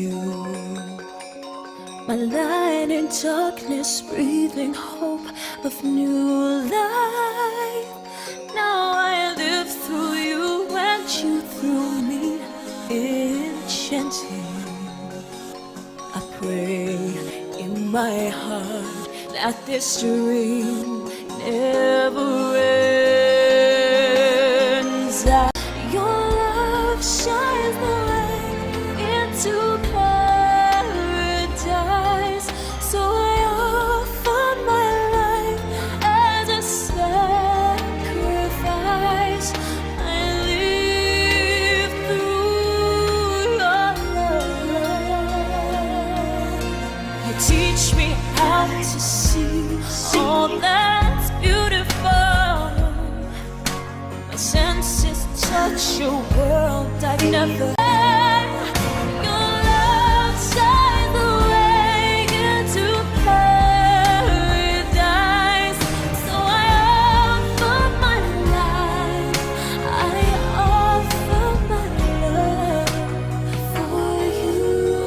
you. My light in darkness, breathing hope of new life. Now I live through you and you through me, enchanting. I pray in my heart that this dream never ends. Your love shines the way into paradise, so I offer my life as a sacrifice. I live through your love. You teach me how to see all that's beautiful. My senses touch your world I've never had. Your love shines the way into paradise, so I offer my life. I offer my love for you.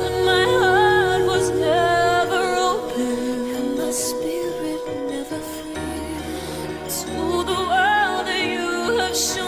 And my heart was never open, and my spirit never free to the world that you have shown.